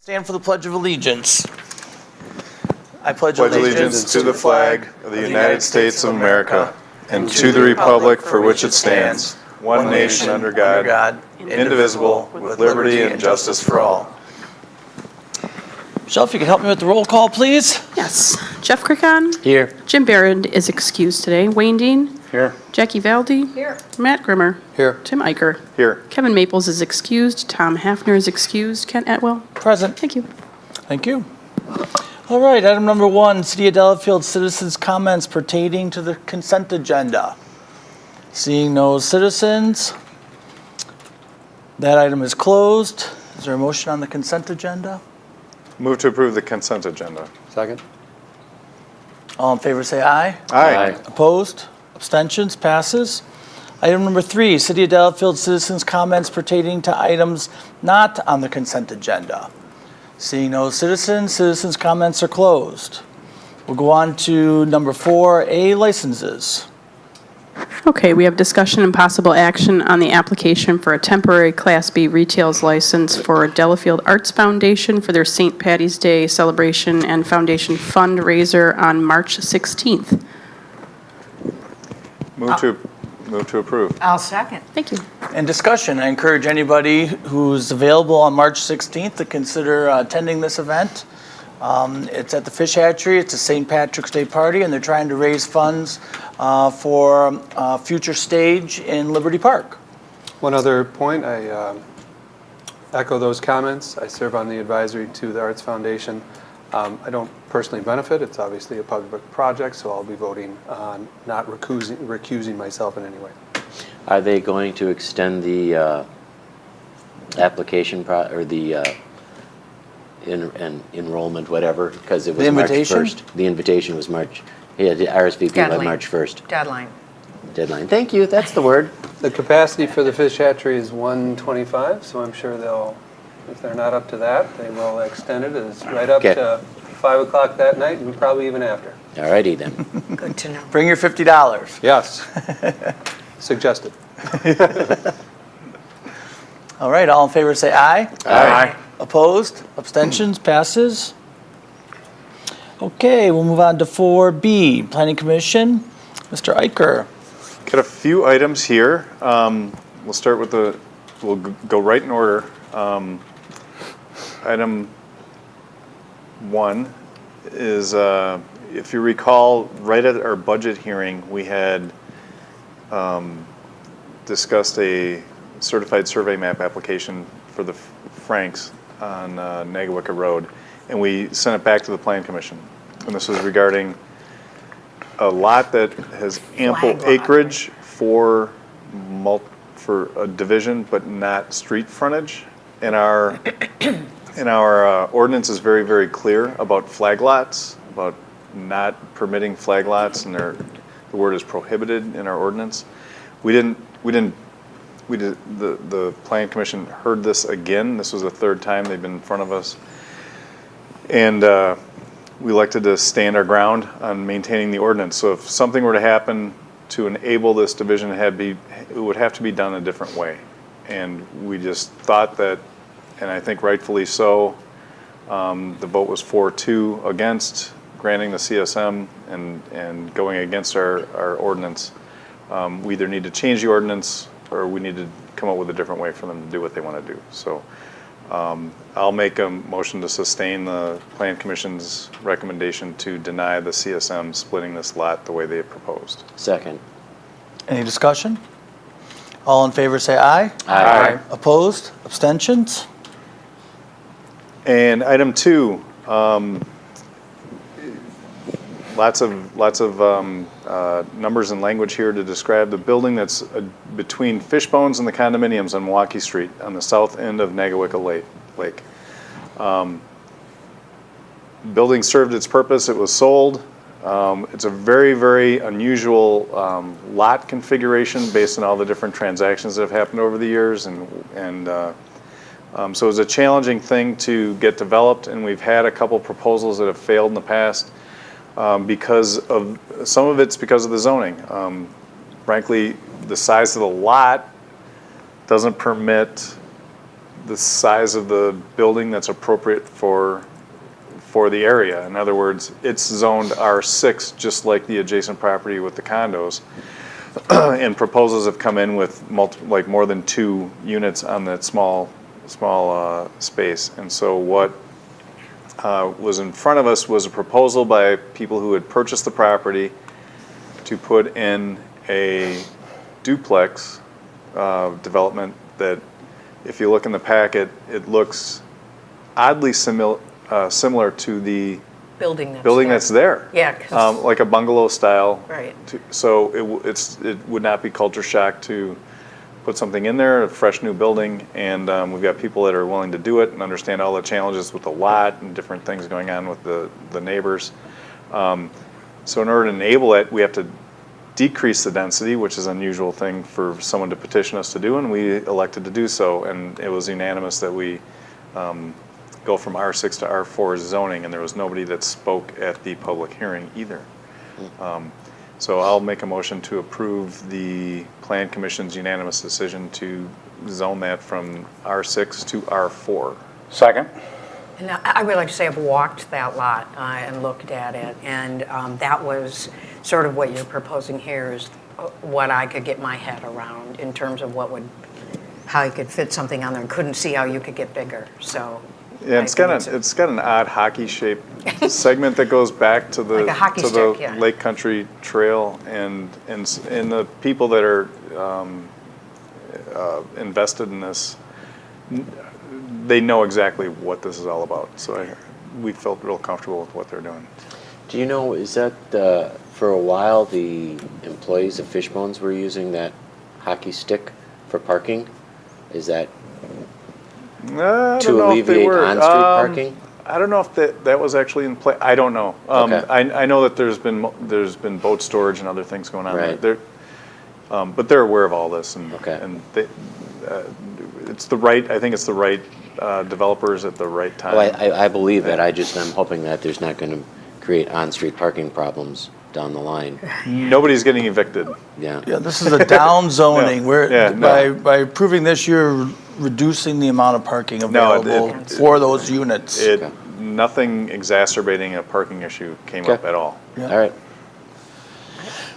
Stand for the Pledge of Allegiance. I pledge allegiance to the flag of the United States of America and to the republic for which it stands, one nation under God, indivisible, with liberty and justice for all. Michelle, if you could help me with the roll call, please. Yes. Jeff Crickon. Here. Jim Barrett is excused today. Wayne Dean. Here. Jackie Valdi. Here. Matt Grimmer. Here. Tim Eicher. Here. Kevin Maples is excused. Tom Hafner is excused. Kent Atwell. Present. Thank you. Thank you. All right, item number 1, City of Delafield citizens' comments pertaining to the consent agenda. Seeing no citizens, that item is closed. Is there a motion on the consent agenda? Move to approve the consent agenda. Second. All in favor say aye. Aye. Opposed? Abstentions? Passes. Item number 3, City of Delafield citizens' comments pertaining to items not on the consent agenda. Seeing no citizens' comments are closed. We'll go on to number 4A, licenses. Okay, we have discussion and possible action on the application for a temporary Class B retails license for Delafield Arts Foundation for their St. Patty's Day celebration and foundation fundraiser on March 16th. Move to approve. I'll second. Thank you. And discussion, I encourage anybody who's available on March 16th to consider attending this event. It's at the Fish Hatchery. It's a St. Patrick's Day party, and they're trying to raise funds for a future stage in Liberty Park. One other point, I echo those comments. I serve on the advisory to the Arts Foundation. I don't personally benefit. It's obviously a public project, so I'll be voting on not recusing myself in any way. Are they going to extend the application or the enrollment, whatever, because it was The March invitation? 1st? The invitation was March. Yeah, the RSVP by March 1st. Deadline. Thank you. That's the word. The capacity for the Fish Hatchery is 125, so I'm sure they'll, if they're not up to that, they will extend it. It's right up Okay. to 5 o'clock that night and probably even after. All righty then. Good to know. Bring your $50. Yes. Suggested. All right, all in favor say aye. Aye. Opposed? Abstentions? Passes. Okay, we'll move on to 4B, Planning Commission. Mr. Eicher. Got a few items here. We'll start with we'll go right in order. Item 1 is, if you recall, right at our budget hearing, we had discussed a certified survey map application for the Franks on Nagawicka Road, and we sent it back to the Plan Commission. And this was regarding a lot that has ample Flag lot, acreage for a division, but not street frontage. And our ordinance is very, very clear about flag lots, about not permitting flag lots, and the word is prohibited in our ordinance. The Plan Commission heard this again. This was the 3rd time they've been in front of us. And we elected to stand our ground on maintaining the ordinance. So if something were to happen to enable this division, it would have to be done a different way. And we just thought that, and I think rightfully so, the vote was 4-2 against granting the CSM and going against our ordinance. We either need to change the ordinance or we need to come up with a different way for them to do what they want to do. So I'll make a motion to sustain the Plan Commission's recommendation to deny the CSM splitting this lot the way they proposed. Second. Any discussion? All in favor say aye. Aye. Opposed? Abstentions? And item 2, lots of numbers and language here to describe the building that's between Fishbones and the condominiums on Milwaukee Street on the south end of Nagawicka Lake. Building served its purpose. It was sold. It's a very, very unusual lot configuration based on all the different transactions that have happened over the years, so it was a challenging thing to get developed, and we've had a couple proposals that have failed in the past because of some of it's because of the zoning. Frankly, the size of the lot doesn't permit the size of the building that's appropriate for the area. In other words, it's zoned R6, just like the adjacent property with the condos. And proposals have come in with like more than 2 units on that small space. And so what was in front of us was a proposal by people who had purchased the property to put in a duplex development that, if you look in the packet, it looks oddly similar to the Building that's there. Yeah, 'cause- Like a bungalow style. Right. So it would not be culture shock to put something in there, a fresh new building, and we've got people that are willing to do it and understand all the challenges with the lot and different things going on with the neighbors. So in order to enable it, we have to decrease the density, which is an unusual thing for someone to petition us to do, and we elected to do so, and it was unanimous that we go from R6 to R4 zoning, and there was nobody that spoke at the public hearing either. So I'll make a motion to approve the Plan Commission's unanimous decision to zone that from R6 to R4. Second. And I would like to say I've walked that lot and looked at it, and that was sort of what you're proposing here is what I could get my head around in terms of how you could fit something on there, and couldn't see how you could get bigger, so. Yeah, it's got an odd hockey-shaped segment that goes back to the Like a hockey stick, yeah. Lake Country Trail, and the people that are invested in this, they know exactly what this is all about. So we felt real comfortable with what they're doing. Do you know, is that, for a while, the employees of Fishbones were using that hockey stick for parking? Is that to alleviate on-street parking? I don't know if that was actually in play. I don't know. Okay. I know that there's been boat storage and other things going on Right. there. But they're aware of all this, and Okay. and it's the right. I think it's the right developers at the right time. Well, I believe it. I'm hoping that there's not going to create on-street parking problems down the line. Nobody's getting evicted. Yeah. Yeah, this is a down zoning. Yeah, no. By approving this, you're reducing the amount of parking No, available for those units. Okay. Nothing exacerbating a parking issue came up Okay. at all. Yeah. All right.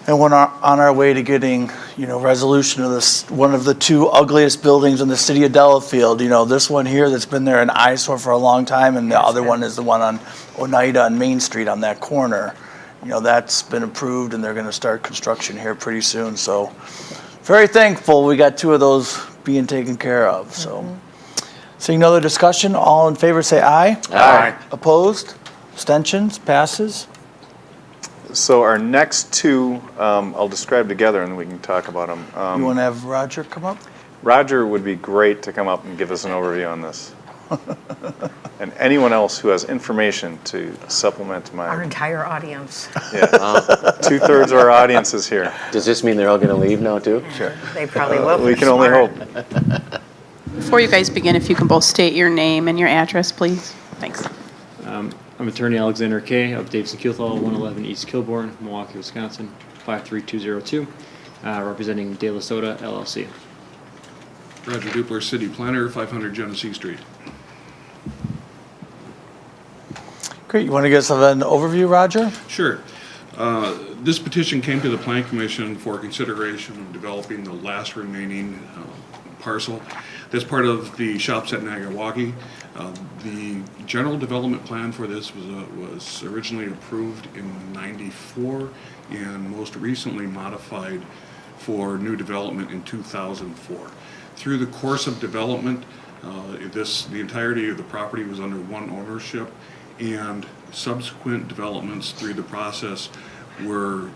And we're on our way to getting, resolution of this, one of the 2 ugliest buildings in the city of Delafield. This one here that's been there an eyesore for a long time, and the other one is the one on Oneida on Main Street on that corner. That's been approved, and they're going to start construction here pretty soon. So very thankful we got 2 of those being taken care of. So seeing no other discussion, all in favor say aye. Aye. Opposed? Abstentions? Passes? So our next 2, I'll describe together, and we can talk about them. You want to have Roger come up? Roger would be great to come up and give us an overview on this. And anyone else who has information to supplement Our my, entire audience, 2/3 of our audience is here. Does this mean they're all going to leave now, too? they probably will. We They're can only smart. hope. Before you guys begin, if you can both state your name and your address, please. Thanks. I'm Attorney Alexander Kay of Davidson Kuhlthal, 111 East Kilbourne, Milwaukee, Wisconsin, 53202, representing De La Soda LLC. Roger Dupler, City Planner, 500 Genesee Street. Great. You want to give us an overview, Roger? Sure. This petition came to the Plan Commission for consideration of developing the last remaining parcel. That's part of the Shops at Nagawagi. The general development plan for this was originally approved in '94 and most recently modified for new development in 2004. Through the course of development, the entirety of the property was under one ownership, and subsequent developments through the process were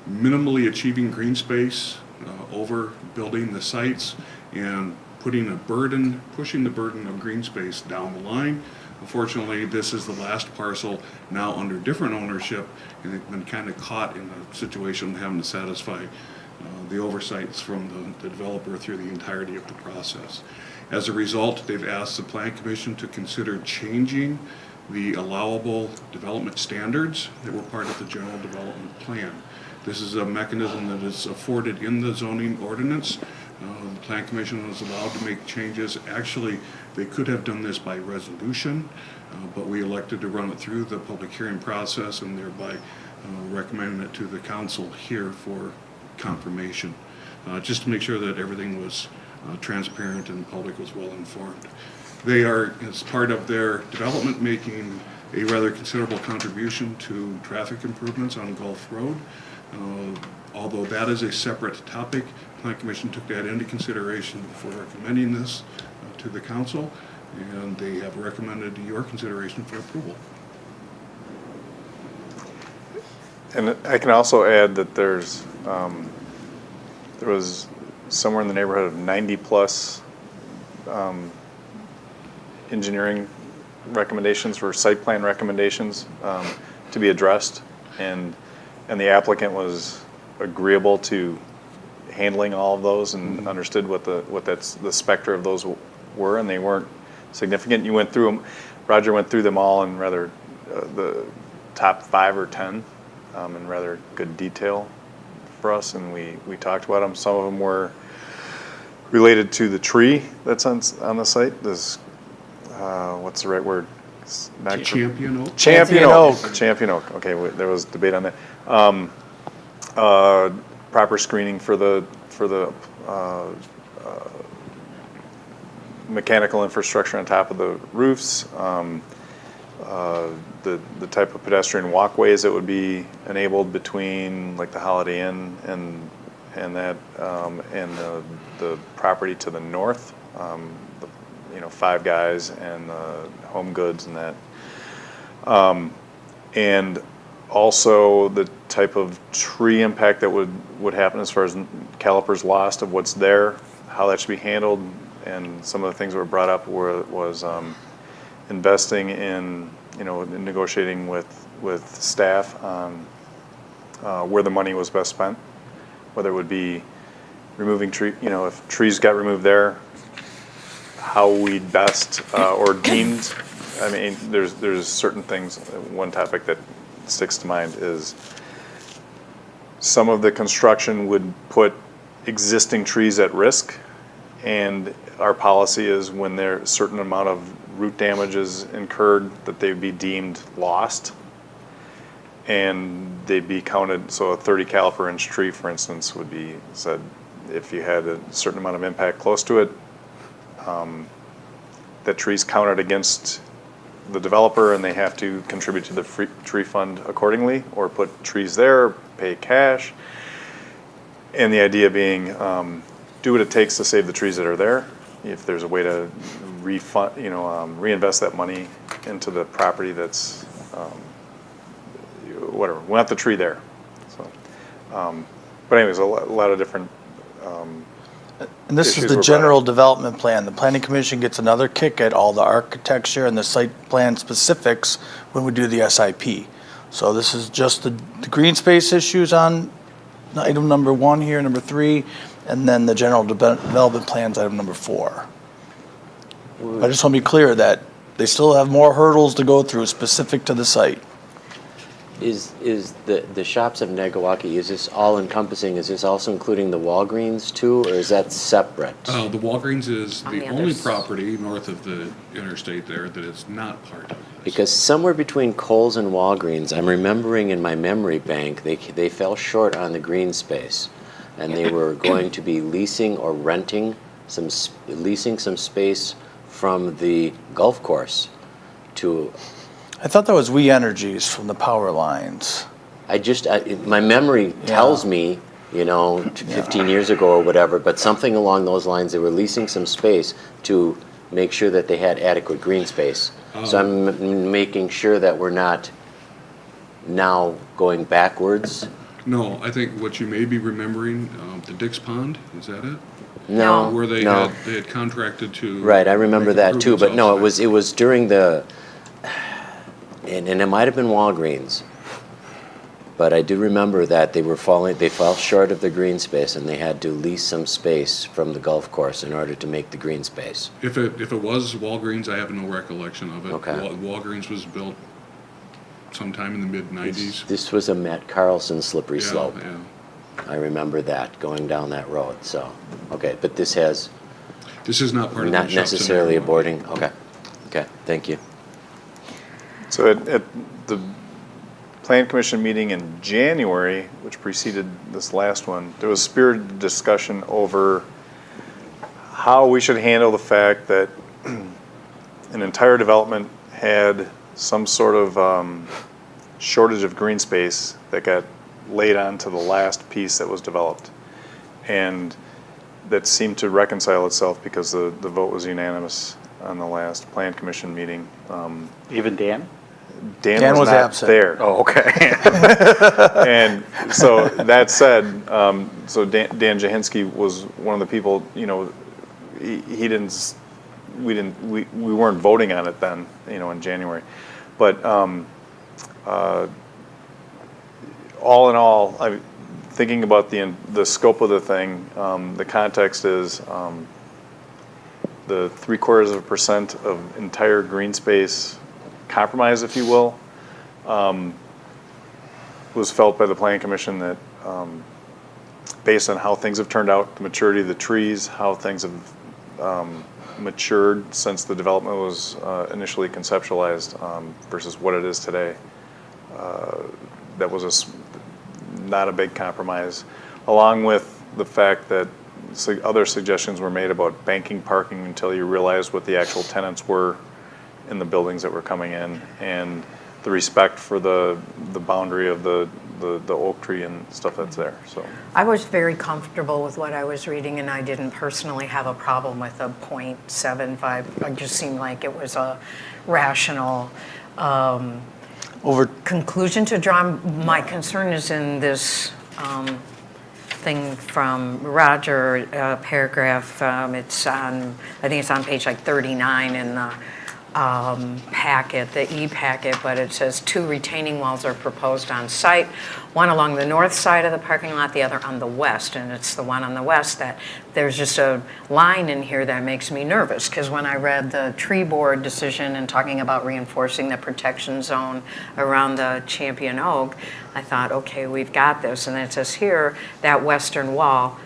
minimally achieving green space, over building the sites, and pushing the burden of green space down the line. Unfortunately, this is the last parcel now under different ownership, and they've been kind of caught in a situation of having to satisfy the oversights from the developer through the entirety of the process. As a result, they've asked the Plan Commission to consider changing the allowable development standards that were part of the general development plan. This is a mechanism that is afforded in the zoning ordinance The Plan Commission was allowed to make changes. Actually, they could have done this by resolution, but we elected to run it through the public hearing process and thereby recommending it to the council here for confirmation, just to make sure that everything was transparent and the public was well informed. They are, as part of their development, making a rather considerable contribution to traffic improvements on Gulf Road. Although that is a separate topic, the Plan Commission took that into consideration before recommending this to the council, and they have recommended your consideration for approval. And I can also add that there was somewhere in the neighborhood of 90-plus engineering recommendations for site plan recommendations to be addressed, and the applicant was agreeable to handling all of those and understood what the specter of those were, and they weren't significant. You went through them, Roger went through them all in rather the top 5 or 10 in rather good detail for us, and we talked about them. Some of them were related to the tree that's on the site. This what's the right word? Champion oak? Champion oak. Champion oak. Okay, there was debate on that. Proper screening for the mechanical infrastructure on top of the roofs. The type of pedestrian walkways that would be enabled between like the Holiday Inn and that and the property to the north. Five Guys and Home Goods and that. And also the type of tree impact that would happen as far as calipers lost of what's there, how that should be handled, and some of the things that were brought up was investing in, in negotiating with staff on where the money was best spent, whether it would be removing if trees got removed there, how we best or deemed. I mean, there's certain things. One topic that sticks to mind is some of the construction would put existing trees at risk, and our policy is when there's a certain amount of root damage is incurred that they'd be deemed lost, and they'd be counted. So a 30 caliper inch tree, for instance, would be said if you had a certain amount of impact close to it, that tree's counted against the developer, and they have to contribute to the free tree fund accordingly, or put trees there, pay cash. And the idea being, do what it takes to save the trees that are there. If there's a way to refund, reinvest that money into the property that's, whatever, we want the tree there. So, but anyways, a lot of different. And this is the general development plan. The Planning Commission gets another kick at all the architecture and the site plan specifics when we do the SIP. So this is just the green space issues on item number 1 here, number 3, and then the general development plans, item number 4. I just want to be clear that they still have more hurdles to go through specific to the site. Is the shops of Nagawaki, is this all encompassing? Is this also including the Walgreens too, or is that separate? The Walgreens is On the the only others. property north of the interstate there that is not part of this. Because somewhere between Kohl's and Walgreens, I'm remembering in my memory bank, they fell short on the green space, and they were going to be leasing or renting some space from the golf course to. I thought that was We Energies from the power lines. My memory tells me, 15 years ago or whatever, but something along those lines, they were leasing some space to make sure that they had adequate green space. So I'm making sure that we're not now going backwards. No, I think what you may be remembering, the Dix Pond, is that it? No, Where they no. had contracted to. Right, I remember make that too, but no, improvements it was during the, and it might have been Walgreens, but I do remember that they fell short of the green space, and they had to lease some space from the golf course in order to make the green space. If it was Walgreens, I have no recollection of it. Okay. Walgreens was built sometime in the mid-90s. This was a Matt Carlson slippery slope. Yeah. I remember that, going down that road, so, okay, but this has This is not part of the not Shops at necessarily a Niagara. boarding, okay, thank you. So at the Plan Commission meeting in January, which preceded this last one, there was spirited discussion over how we should handle the fact that an entire development had some sort of shortage of green space that got laid onto the last piece that was developed. And that seemed to reconcile itself because the vote was unanimous on the last Plan Commission meeting. Even Dan? Dan was not absent. there. Oh, okay. And so that said, so Dan Jahinski was one of the people, you know, he didn't, we weren't voting on it then, you know, in January. But all in all, thinking about the scope of the thing, the context is the 0.75% of entire green space compromise, if you will, was felt by the Planning Commission that based on how things have turned out, the maturity of the trees, how things have matured since the development was initially conceptualized versus what it is today, that was not a big compromise, along with the fact that other suggestions were made about banking parking until you realized what the actual tenants were in the buildings that were coming in, and the respect for the boundary of the oak tree and stuff that's there. So I was very comfortable with what I was reading, and I didn't personally have a problem with a 0.75. It just seemed like it was a rational conclusion to draw. My concern is in this thing from Roger, paragraph, it's on, I think it's on page like 39 in the packet, the e-packet, but it says 2 retaining walls are proposed on site, one along the north side of the parking lot, the other on the west, and it's the one on the west that there's just a line in here that makes me nervous, because when I read the tree board decision and talking about reinforcing the protection zone around the champion oak, I thought, okay, we've got this, and it says here that western wall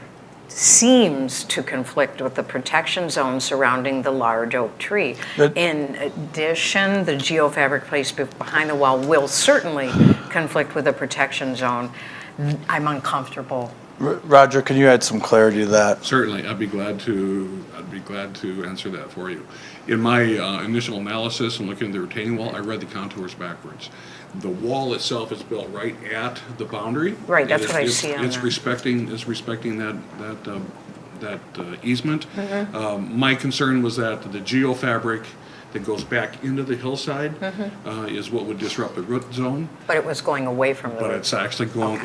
seems to conflict with the protection zone surrounding the large oak tree. In addition, the geofabric placed behind the wall will certainly conflict with the protection zone. I'm uncomfortable. Roger, can you add some clarity to that? Certainly, I'd be glad to answer that for you. In my initial analysis and looking at the retaining wall, I read the contours backwards. The wall itself is built right at the boundary. Right, that's what I see on It's that. respecting that easement. My concern was that the geofabric that goes back into the hillside is what would disrupt the root zone. But it was going away from the But root. it's actually going,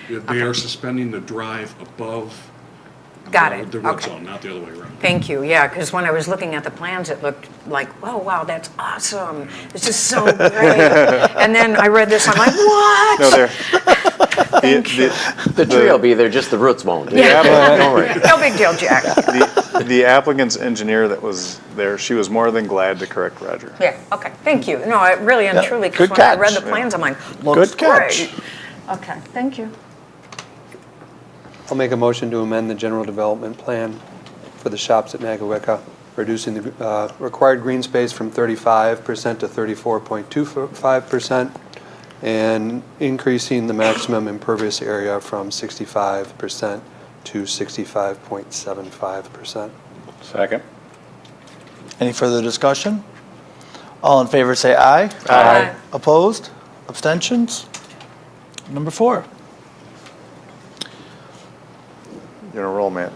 they are suspending the drive above Got it. the root Okay. zone, not the other way around. Thank you, yeah, because when I was looking at the plans, it looked like, oh, wow, that's awesome. This is so great. And then I read this, I'm like, what? no, there. The tree will be there, just the roots won't. Yeah. Don't worry. No big deal, Jack. The applicant's engineer that was there, she was more than glad to correct Roger. Yeah, okay, thank you. No, I really and Yeah, truly, because good when I read catch. the plans, I'm like, looks Good catch. great. Okay, thank you. I'll make a motion to amend the general development plan for the shops at Nagawicka, reducing the required green space from 35% to 34.25%, and increasing the maximum impervious area from 65% to 65.75%. Second. Any further discussion? All in favor say aye. Aye. Opposed? Abstentions? Number 4. You're in a roll, man.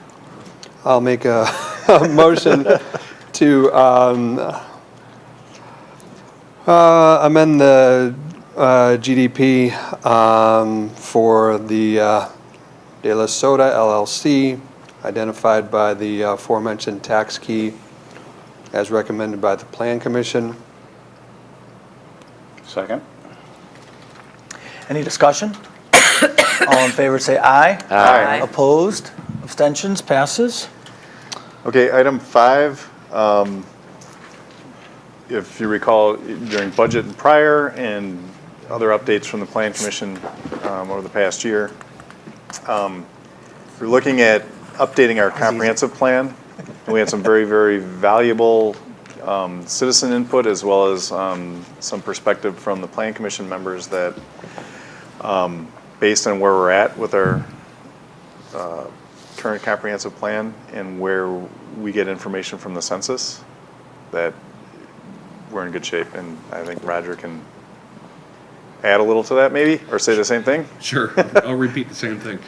I'll make a motion to amend the GDP for the De La Soda LLC, identified by the aforementioned tax key as recommended by the Plan Commission. Second. Any discussion? All in favor say aye. Aye. Opposed? Abstentions? Passes? Okay, item 5, if you recall, during budget and prior and other updates from the Plan Commission over the past year, We're looking at updating our comprehensive plan. And we had some very, very valuable citizen input as well as some perspective from the Plan Commission members that, based on where we're at with our current comprehensive plan and where we get information from the census, that we're in good shape. And I think Roger can add a little to that maybe, or say the same thing? Sure, I'll repeat the same thing.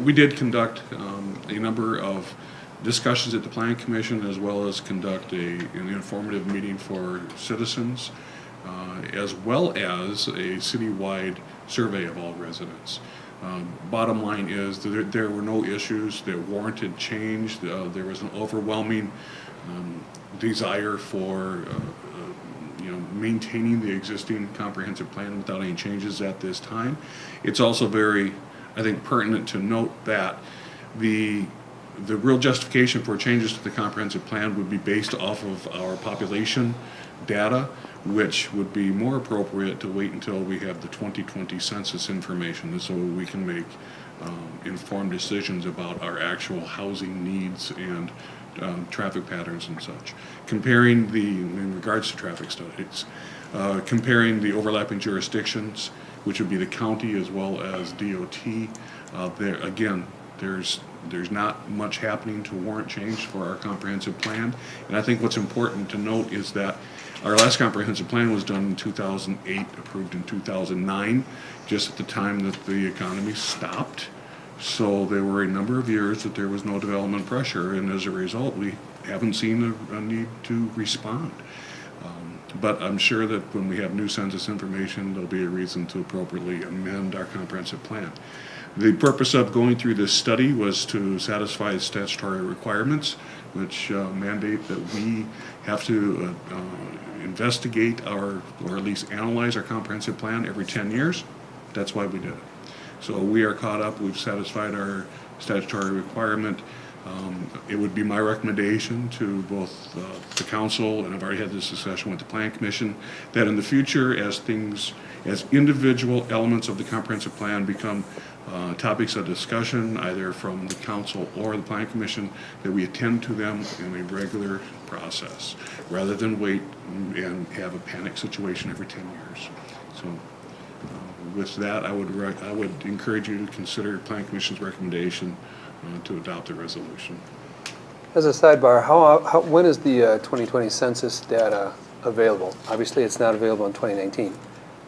We did conduct a number of discussions at the Plan Commission as well as conduct an informative meeting for citizens, as well as a citywide survey of all residents. Bottom line is that there were no issues that warranted change. There was an overwhelming desire for maintaining the existing comprehensive plan without any changes at this time. It's also very, I think, pertinent to note that the real justification for changes to the comprehensive plan would be based off of our population data, which would be more appropriate to wait until we have the 2020 census information so we can make informed decisions about our actual housing needs and traffic patterns and such. In regards to traffic studies, comparing the overlapping jurisdictions, which would be the county as well as DOT, there again, there's not much happening to warrant change for our comprehensive plan. And I think what's important to note is that our last comprehensive plan was done in 2008, approved in 2009, just at the time that the economy stopped. So there were a number of years that there was no development pressure, and as a result, we haven't seen a need to respond. But I'm sure that when we have new census information, there'll be a reason to appropriately amend our comprehensive plan. The purpose of going through this study was to satisfy statutory requirements, which mandate that we have to investigate or at least analyze our comprehensive plan every 10 years. That's why we did it. So we are caught up, we've satisfied our statutory requirement. It would be my recommendation to both the council, and I've already had this discussion with the Plan Commission, that in the future, as individual elements of the comprehensive plan become topics of discussion, either from the council or the Plan Commission, that we attend to them in a regular process, rather than wait and have a panic situation every 10 years. So with that, I would encourage you to consider Plan Commission's recommendation to adopt the resolution. As a sidebar, when is the 2020 census data available? Obviously, it's not available in 2019.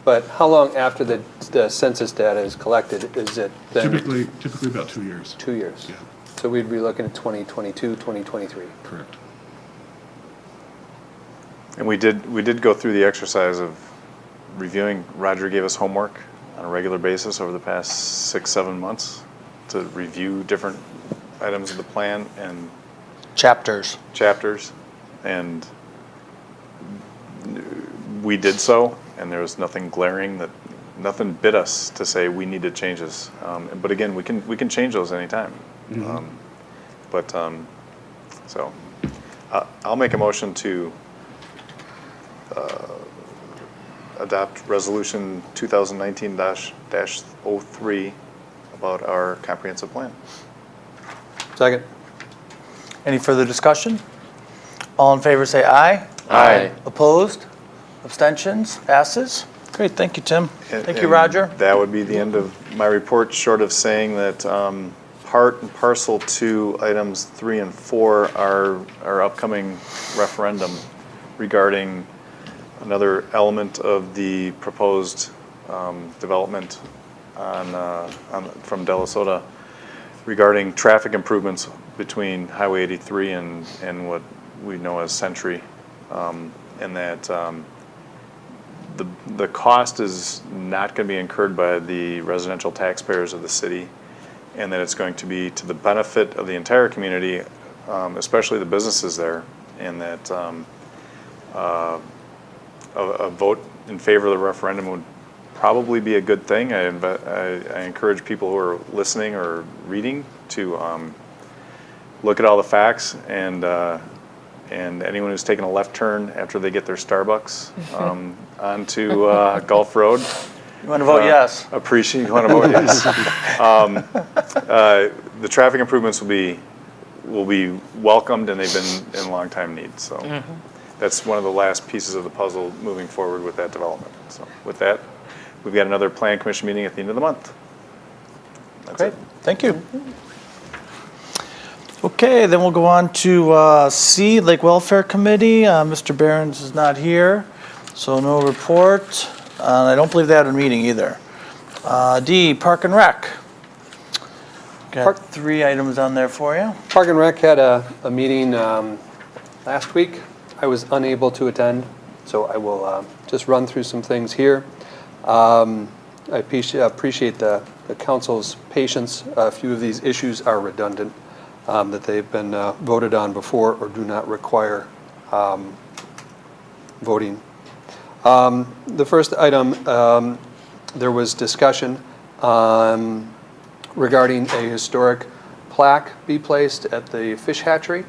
But how long after the census data is collected is it then? Typically about 2 years. 2 years. Yeah. So we'd be looking at 2022, 2023. Correct. And we did go through the exercise of reviewing. Roger gave us homework on a regular basis over the past 6-7 months to review different items of the plan and Chapters. And we did so, and there was nothing glaring, that nothing bid us to say we need to change this. But again, we can change those anytime. Mm-hmm. So I'll make a motion to adopt resolution 2019-03 about our comprehensive plan. Second. Any further discussion? All in favor say aye. Aye. Opposed? Abstentions? Passes? Great, thank you, Tim. Thank you, And Roger. That would be the end of my report, short of saying that part and parcel to items 3 and 4 are our upcoming referendum regarding another element of the proposed development from Delafield regarding traffic improvements between Highway 83 and what we know as Century, and that the cost is not going to be incurred by the residential taxpayers of the city, and that it's going to be to the benefit of the entire community, especially the businesses there, and that a vote in favor of the referendum would probably be a good thing. I encourage people who are listening or reading to look at all the facts, and anyone who's taking a left turn after they get their Starbucks onto Gulf Road, You want to vote yes? Appreciate, you want to vote yes. The traffic improvements will be welcomed, and they've been in long time need, so. That's one of the last pieces of the puzzle moving forward with that development. So with that, we've got another plan commission meeting at the end of the month. That's Great, it. thank you. Okay, then we'll go on to C, Lake Welfare Committee. Mr. Behrens is not here, so no report. I don't believe they had a meeting either. D, Park and Rec. Got 3 items on there for you. Park and Rec had a meeting last week. I was unable to attend, so I will just run through some things here. I appreciate the council's patience. A few of these issues are redundant, that they've been voted on before or do not require voting. The first item, there was discussion regarding a historic plaque be placed at the fish hatchery.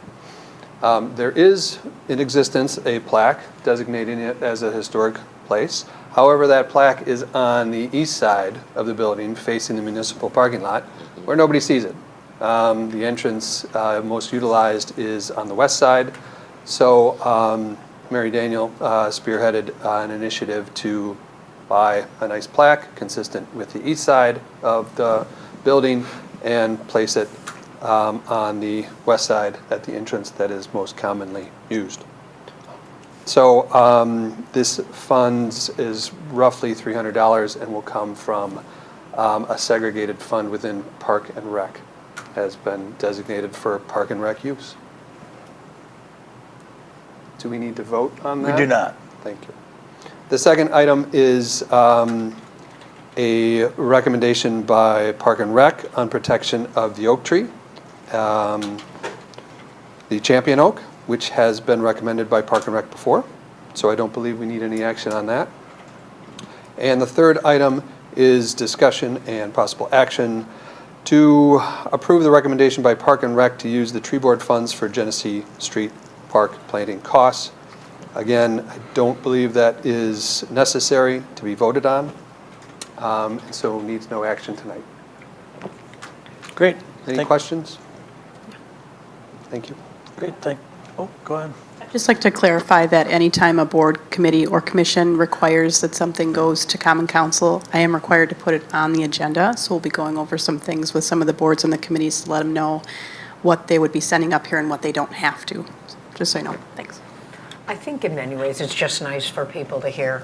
There is in existence a plaque designating it as a historic place. However, that plaque is on the east side of the building facing the municipal parking lot where nobody sees it. The entrance most utilized is on the west side. So Mary Daniel spearheaded an initiative to buy a nice plaque consistent with the east side of the building and place it on the west side at the entrance that is most commonly used. So this funds is roughly $300 and will come from a segregated fund within Park and Rec, has been designated for Park and Rec use. Do we need to vote on that? We do not. Thank you. The second item is a recommendation by Park and Rec on protection of the oak tree, the champion oak, which has been recommended by Park and Rec before, so I don't believe we need any action on that. And the third item is discussion and possible action to approve the recommendation by Park and Rec to use the tree board funds for Genesee Street Park planting costs. Again, I don't believe that is necessary to be voted on, and so needs no action tonight. Great. Any questions? Thank you. Great, oh, go ahead. I'd just like to clarify that anytime a board, committee, or commission requires that something goes to Common Council, I am required to put it on the agenda. So we'll be going over some things with some of the boards and the committees to let them know what they would be sending up here and what they don't have to. Just so you know. Thanks. I think in many ways, it's just nice for people to hear,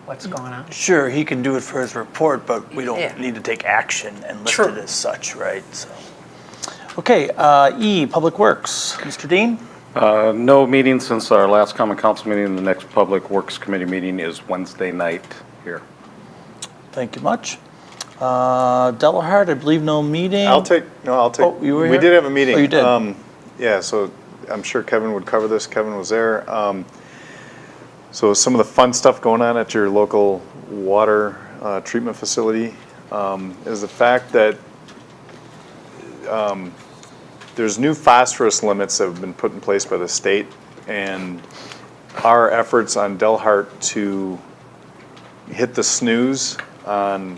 what's going on. Sure, he can do it for his report, but we don't Yeah. need to take action and list True. it as such, right? So, okay, E, Public Works. Mr. Dean? No meeting since our last common council meeting. The next Public Works Committee meeting is Wednesday night here. Thank you much. Delahart, I believe no meeting. I'll take. Oh, you were We here? did have a meeting. Oh, you did? Yeah, so I'm sure Kevin would cover this. Kevin was there. So some of the fun stuff going on at your local water treatment facility is the fact that there's new phosphorus limits that have been put in place by the state, and our efforts on Delhart to hit the snooze on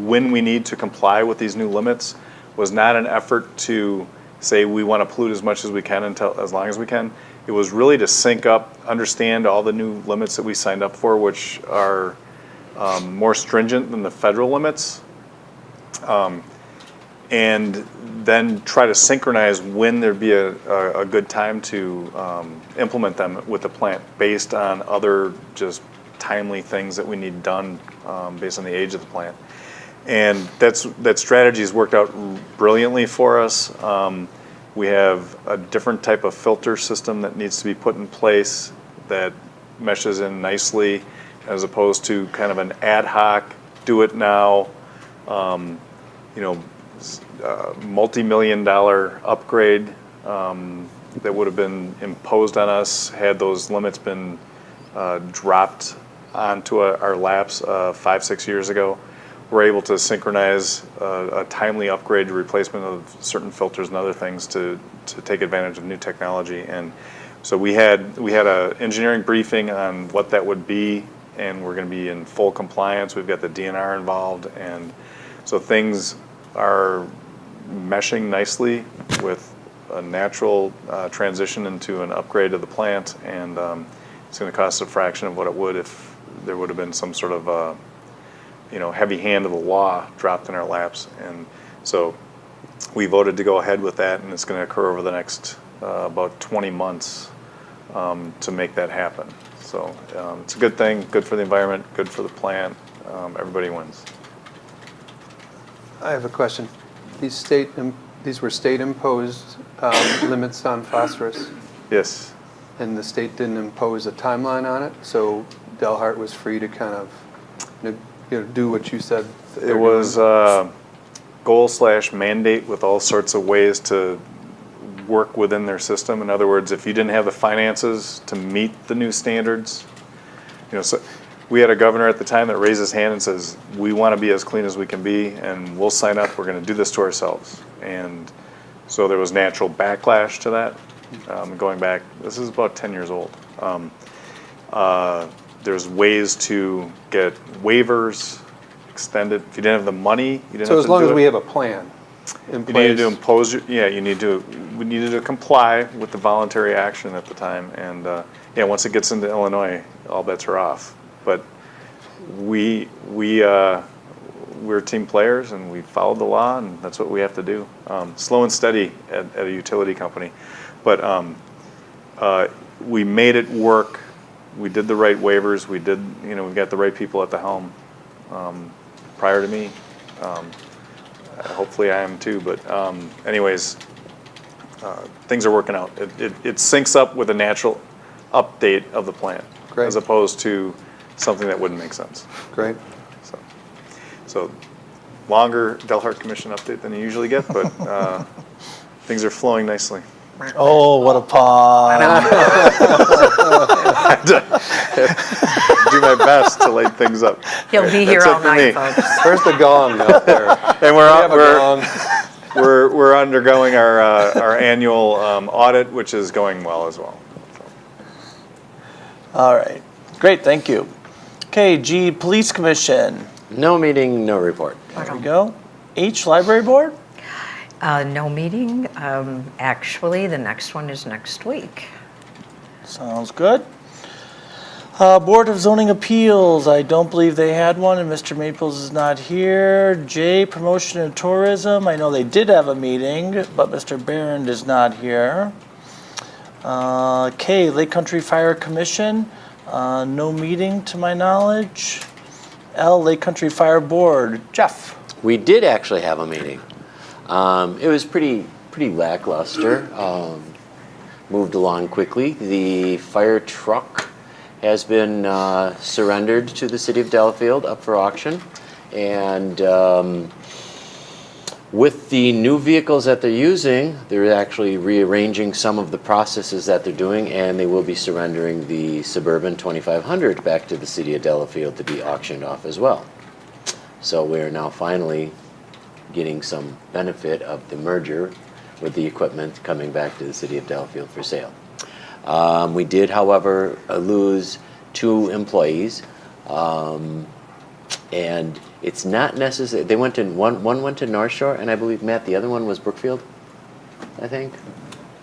when we need to comply with these new limits was not an effort to say we want to pollute as much as we can as long as we can. It was really to sync up, understand all the new limits that we signed up for, which are more stringent than the federal limits, and then try to synchronize when there'd be a good time to implement them with the plant based on other just timely things that we need done based on the age of the plant. And that strategy has worked out brilliantly for us. We have a different type of filter system that needs to be put in place that meshes in nicely, as opposed to kind of an ad hoc, do it now, multi-million-dollar upgrade that would have been imposed on us had those limits been dropped onto our laps 5-6 years ago. We're able to synchronize a timely upgrade, replacement of certain filters and other things to take advantage of new technology. And so we had a engineering briefing on what that would be, and we're going to be in full compliance. We've got the DNR involved, and so things are meshing nicely with a natural transition into an upgrade of the plant, and it's going to cost a fraction of what it would if there would have been some sort of heavy hand of the law dropped in our laps. And so we voted to go ahead with that, and it's going to occur over the next about 20 months to make that happen. So it's a good thing, good for the environment, good for the plant. Everybody wins. I have a question. These were state-imposed limits on phosphorus, Yes. and the state didn't impose a timeline on it, so Delhart was free to kind of do what you said. It was goal/mandate with all sorts of ways to work within their system. In other words, if you didn't have the finances to meet the new standards, so we had a governor at the time that raised his hand and says, we want to be as clean as we can be, and we'll sign up, we're going to do this to ourselves. And so there was natural backlash to that. Going back, this is about 10 years old. There's ways to get waivers extended. If you didn't have the money, you didn't have to do it. So as long as we have a plan in place. You needed to impose, we needed to comply with the voluntary action at the time. And once it gets into Illinois, all bets are off. But we're team players, and we followed the law, and that's what we have to do. Slow and steady at a utility company. But we made it work. We did the right waivers. We got the right people at the helm prior to me. Hopefully I am too, but anyways, things are working out. It syncs up with a natural update of the plant, Great. as opposed to something that wouldn't make sense. Great. So longer Delhart Commission update than you usually get, but things are flowing nicely. Oh, what a pun. Do my best to light things up. He'll be here That's it all for night, me. folks. Where's the gong up there? And We have a gong. we're undergoing our annual audit, which is going well as well. All right. Great, thank you. Okay, G, Police Commission. No meeting, no report. There we go. H, Library Board. No meeting. Actually, the next one is next week. Sounds good. Board of Zoning Appeals, I don't believe they had one, and Mr. Maples is not here. J, Promotion and Tourism, I know they did have a meeting, but Mr. Barron is not here. K, Lake Country Fire Commission, no meeting to my knowledge. L, Lake Country Fire Board, Jeff. We did actually have a meeting. It was pretty lackluster. Moved along quickly. The fire truck has been surrendered to the city of Delafield, up for auction. And with the new vehicles that they're using, they're actually rearranging some of the processes that they're doing, and they will be surrendering the Suburban 2500 back to the city of Delafield to be auctioned off as well. So we're now finally getting some benefit of the merger with the equipment coming back to the city of Delafield for sale. We did, however, lose 2 employees, and it's not necessary. They went to one went to North Shore, and I believe, Matt, the other one was Brookfield, I think.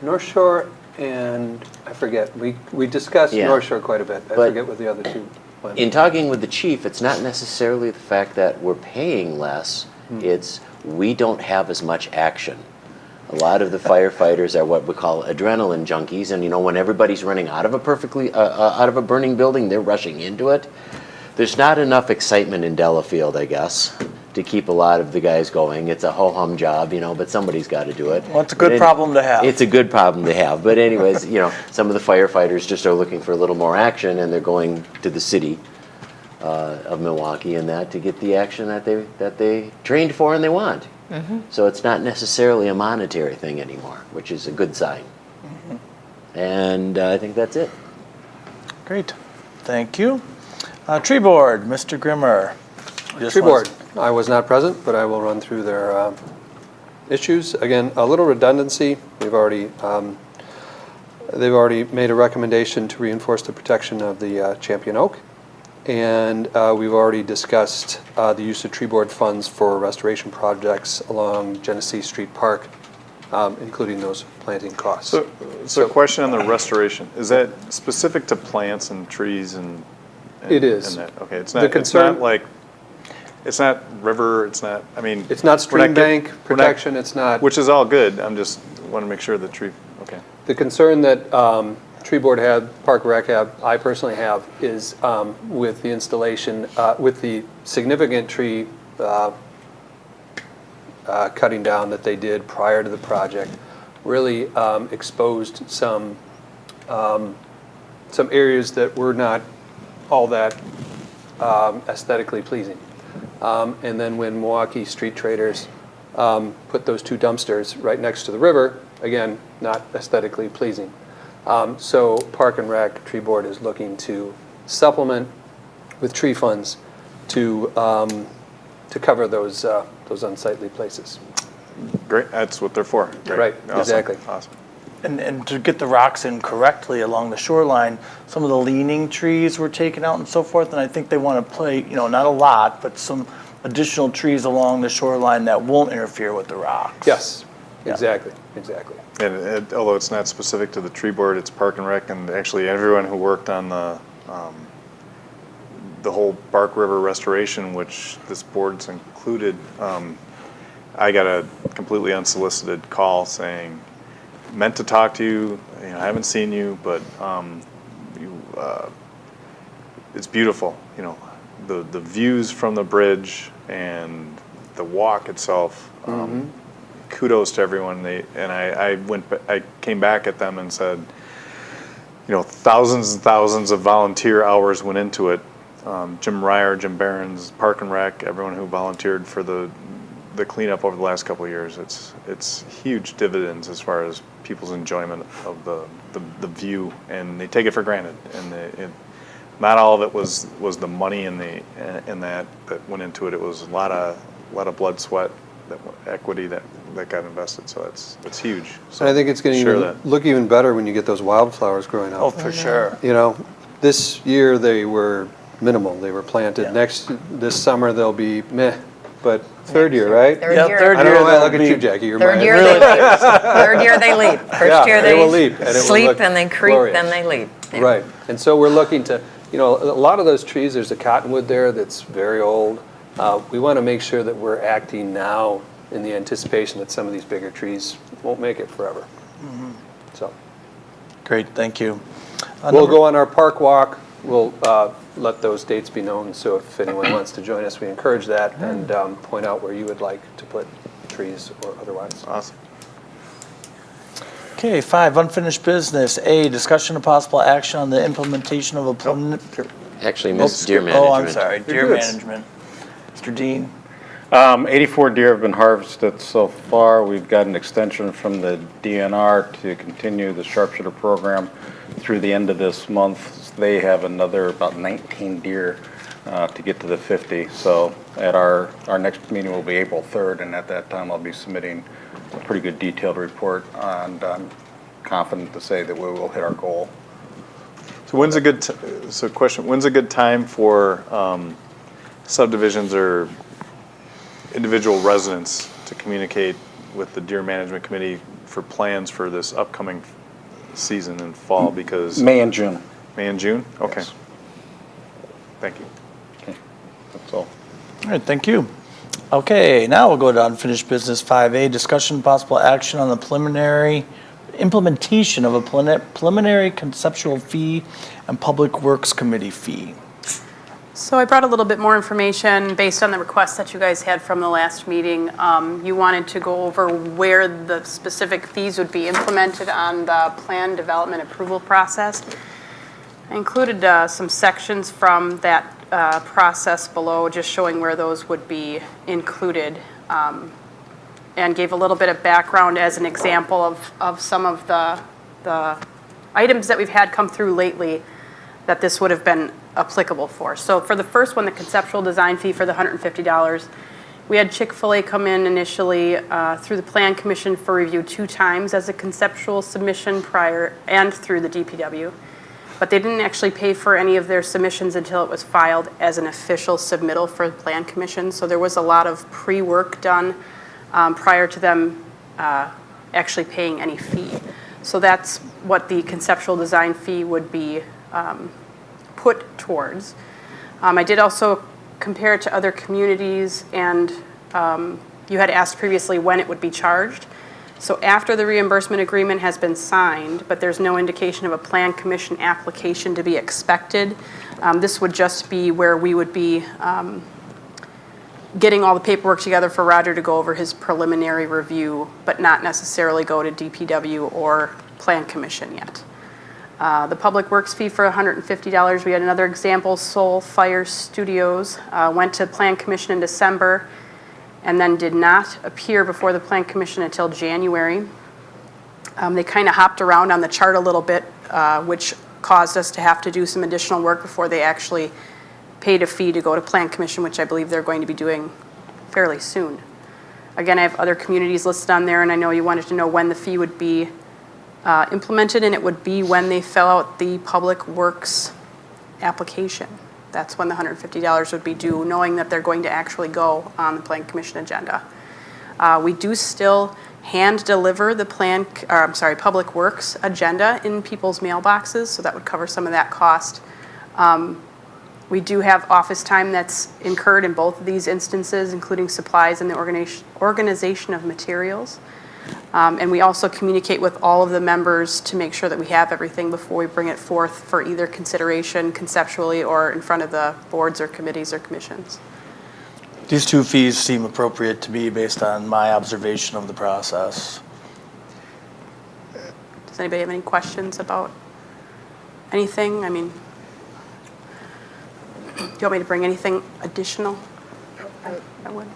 North Shore and I forget. We discussed Yeah. North Shore quite a bit. I But forget what the other two went. In talking with the chief, it's not necessarily the fact that we're paying less, it's we don't have as much action. A lot of the firefighters are what we call adrenaline junkies, and when everybody's running out of a burning building, they're rushing into it. There's not enough excitement in Delafield, I guess, to keep a lot of the guys going. It's a ho-hum job, but somebody's got to do it. Well, it's a good problem to have. It's a good problem to have. But anyways, some of the firefighters just are looking for a little more action, and they're going to the city of Milwaukee and that to get the action that they trained for and they want. Mm-hmm. So it's not necessarily a monetary thing anymore, which is a good sign. Mm-hmm. And I think that's it. Great, thank you. Tree Board, Mr. Grimmer. Tree Board, I was not present, but I will run through their issues. Again, a little redundancy. They've already made a recommendation to reinforce the protection of the champion oak. And we've already discussed the use of tree board funds for restoration projects along Genesee Street Park, including those planting costs. So a question on the restoration, is that specific to plants and trees and? It is. and that- Okay, it's The not, it's concern- not like, it's not river, it's not, I mean. It's not we're stream get- bank we're not- protection, it's not. Which is all good, I'm just, want to make sure the tree, okay. The concern that Tree Board had, Park Rec have, I personally have, is with the installation, with the significant tree cutting down that they did prior to the project, really exposed some areas that were not all that aesthetically pleasing. And then when Milwaukee Street Traders put those two dumpsters right next to the river, again, not aesthetically pleasing. So Park and Rec Tree Board is looking to supplement with tree funds to cover those unsightly places. Great, that's what they're for. Great. Right, Awesome. exactly. Awesome. And to get the rocks in correctly along the shoreline, some of the leaning trees were taken out and so forth, and I think they want to play, not a lot, but some additional trees along the shoreline that won't interfere with the rocks. Yes, Yeah. exactly. And although it's not specific to the tree board, it's Park and Rec, and actually everyone who worked on the whole Bark River restoration, which this board's included, I got a completely unsolicited call saying, meant to talk to you, I haven't seen you, but it's beautiful, the views from the bridge and the walk itself. Kudos to everyone. I came back at them and said, thousands and thousands of volunteer hours went into it. Jim Ryer, Jim Barron's, Park and Rec, everyone who volunteered for the cleanup over the last couple of years. It's huge dividends as far as people's enjoyment of the view, and they take it for granted. And not all of it was the money in that went into it. It was a lot of blood, sweat, equity that got invested. So it's huge. So And I think it's going to look even better when you get those wildflowers growing up. Oh, for sure. This year they were minimal. They were planted. Yeah. This summer they'll be meh, but third year, right? Third Yeah, year. third I don't know why I year look at they'll you, be- Jackie. You're Third my year they leap. Third year they leap. First Yeah, year they will leap, and it will sleep look and they creep, glorious. then they leap. Yeah. Right, and so we're looking to, a lot of those trees, there's a cottonwood there that's very old. We want to make sure that we're acting now in the anticipation that some of these bigger trees won't make it forever. So Great, thank you. we'll go on our park walk. We'll let those dates be known, so if anyone wants to join us, we encourage that, and point out where you would like to put trees or otherwise. awesome. Okay, 5, unfinished business. A, discussion of possible action on the implementation of a Actually, Ms. Deer Management. Oh, I'm sorry, deer good. management. Mr. Dean? 84 deer have been harvested so far. We've got an extension from the DNR to continue the sharpshooter program through the end of this month. They have another about 19 deer to get to the 50. So at our next meeting will be April 3rd, and at that time I'll be submitting a pretty good detailed report, and I'm confident to say that we will hit our goal. So when's a good time for subdivisions or individual residents to communicate with the Deer Management Committee for plans for this upcoming season in fall? Because May and June. May and June? Okay. Yes. Thank you. Okay, that's all. All right, thank you. Okay, now we'll go to unfinished business 5A, discussion possible action on the preliminary implementation of a preliminary conceptual fee and Public Works Committee fee. So I brought a little bit more information based on the requests that you guys had from the last meeting. You wanted to go over where the specific fees would be implemented on the plan development approval process. I included some sections from that process below, just showing where those would be included, and gave a little bit of background as an example of some of the items that we've had come through lately that this would have been applicable for. So for the first one, the conceptual design fee for the $150, we had Chick-fil-A come in initially through the Plan Commission for review 2 times as a conceptual submission prior, and through the DPW. but they didn't actually pay for any of their submissions until it was filed as an official submittal for the Plan Commission. So there was a lot of pre-work done prior to them actually paying any fee. So that's what the conceptual design fee would be put towards. I did also compare it to other communities, and you had asked previously when it would be charged. So after the reimbursement agreement has been signed, but there's no indication of a Plan Commission application to be expected, this would just be where we would be getting all the paperwork together for Roger to go over his preliminary review, but not necessarily go to DPW or Plan Commission yet. The Public Works fee for $150, we had another example, Soul Fire Studios, went to Plan Commission in December and then did not appear before the Plan Commission until January. They kind of hopped around on the chart a little bit, which caused us to have to do some additional work before they actually paid a fee to go to Plan Commission, which I believe they're going to be doing fairly soon. Again, I have other communities listed on there, and I know you wanted to know when the fee would be implemented, and it would be when they fill out the Public Works application. That's when the $150 would be due, knowing that they're going to actually go on the Plan Commission agenda. We do still hand deliver the Public Works agenda in people's mailboxes, so that would cover some of that cost. We do have office time that's incurred in both of these instances, including supplies and the organization of materials. And we also communicate with all of the members to make sure that we have everything before we bring it forth for either consideration conceptually or in front of the boards or committees or commissions. These two fees seem appropriate to me based on my observation of the process. Does anybody have any questions about anything? I mean, do you want me to bring anything additional? I would.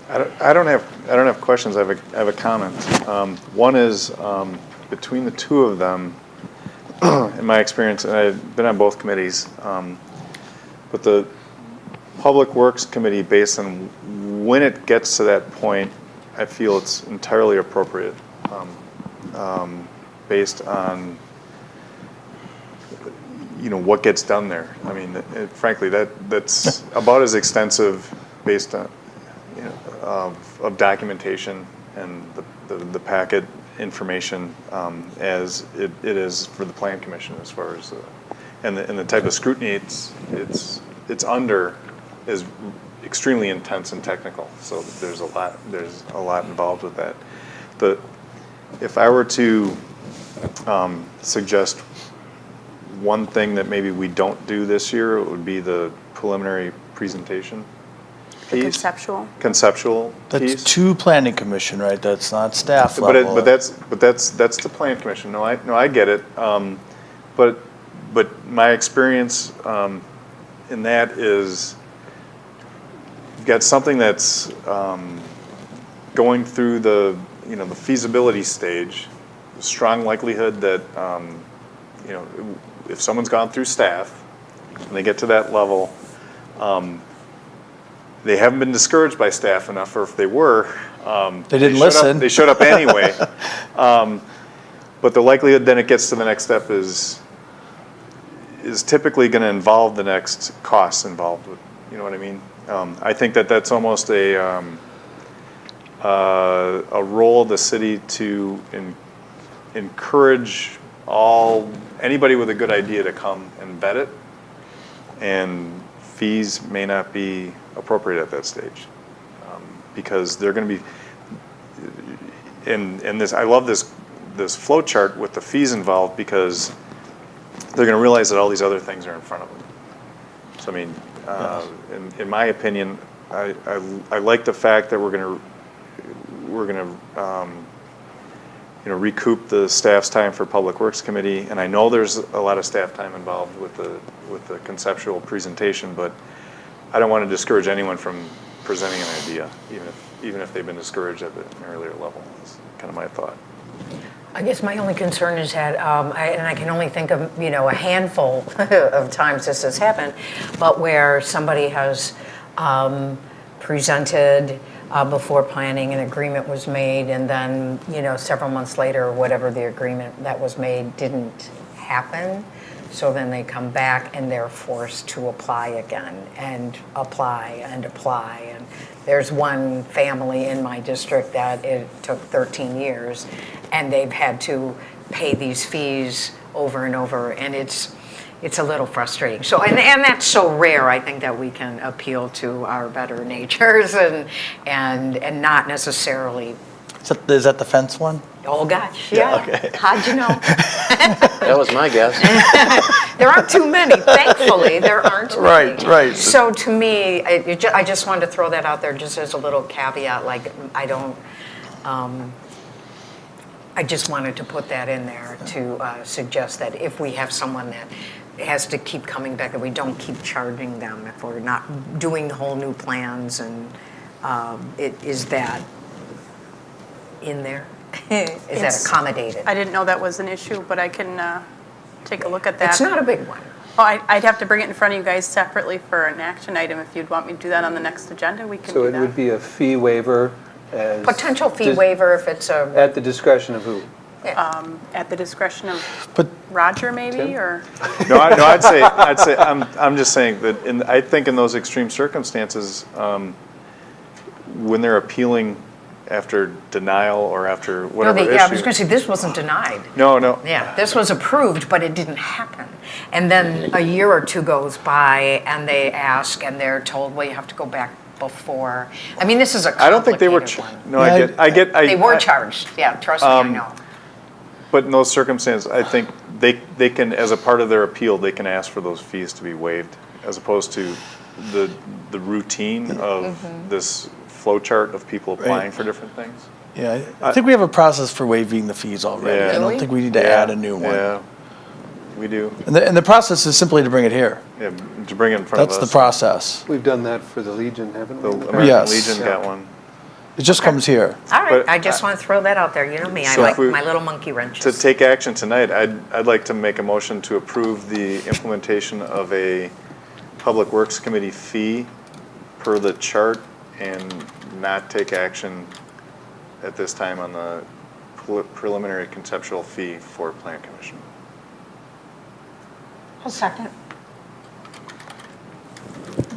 I don't have questions. I have a comment. One is between the two of them, in my experience, and I've been on both committees, but the Public Works Committee, based on when it gets to that point, I feel it's entirely appropriate, based on what gets done there. I mean, frankly, that's about as extensive based on of documentation and the packet information as it is for the Plan Commission, as far as and the type of scrutiny it's under is extremely intense and technical. So there's a lot involved with that. If I were to suggest one thing that maybe we don't do this year, it would be the preliminary presentation piece. The conceptual That's piece. to Planning Commission, right? That's not staff But level. that's the Plan Commission. No, I get it. But my experience in that is you've got something that's going through the feasibility stage. Strong likelihood that if someone's gone through staff and they get to that level, they haven't been discouraged by staff enough, or if they were, They didn't listen. They showed up anyway. But the likelihood then it gets to the next step is typically going to involve the next costs involved with, you know what I mean? I think that's almost a role of the city to encourage anybody with a good idea to come and vet it, and fees may not be appropriate at that stage, because they're going to be in this. I love this flow chart with the fees involved, because they're going to realize that all these other things are in front of them. So I mean, in my opinion, I like the fact that we're going to recoup the staff's time for Public Works Committee, and I know there's a lot of staff time involved with the conceptual presentation, but I don't want to discourage anyone from presenting an idea, even if they've been discouraged at an earlier level. That's kind of my thought. I guess my only concern is that, and I can only think of a handful of times this has happened, but where somebody has presented before planning, an agreement was made, and then several months later, whatever the agreement that was made didn't happen. So then they come back and they're forced to apply again and apply and apply. And there's one family in my district that it took 13 years and they've had to pay these fees over and over, and it's a little frustrating. So, and that's so rare, I think, that we can appeal to our better natures and not necessarily. Is that the fence one? Oh, gosh, yeah. Okay. How'd you know? That was my guess. There aren't too many, thankfully, there aren't many. Right. So to me, I just wanted to throw that out there just as a little caveat, like, I just wanted to put that in there to suggest that if we have someone that has to keep coming back, that we don't keep charging them if we're not doing whole new plans, and is that in there? Is that accommodated? I didn't know that was an issue, but I can take a look at that. It's not a big one. Well, I'd have to bring it in front of you guys separately for an action item. If you'd want me to do that on the next agenda, we can So do it that. would be a fee waiver as... Potential fee waiver if it's a, At the discretion of who? At the discretion of But Roger, maybe, Tim? or? No, I'd say, I'm just saying that I think in those extreme circumstances, when they're appealing after denial or after whatever issue. I was going to say, this wasn't denied. No. Yeah, this was approved, but it didn't happen. And then a year or two goes by and they ask and they're told, well, you have to go back before. I mean, this is a I don't think they were, complicated one. no, I get. They were charged, yeah, trust me, I know. But in those circumstances, I think they can, as a part of their appeal, they can ask for those fees to be waived, as opposed to the routine of this flow chart of people applying for different things. yeah, I think we have a process for waiving the fees already. Yeah. I Do don't we? think we need to add a new one. Yeah, we do. And the process is simply to bring it here. Yeah, to bring it in front of us. That's the process. We've done that for the Legion, haven't The we? American Yes. Legion got one. It just comes here. All right, But I just want to throw that out there. You know me, I So like if we- my little monkey To wrenches. take action tonight, I'd like to make a motion to approve the implementation of a Public Works Committee fee per the chart and not take action at this time on the preliminary conceptual fee for Plan Commission. A second.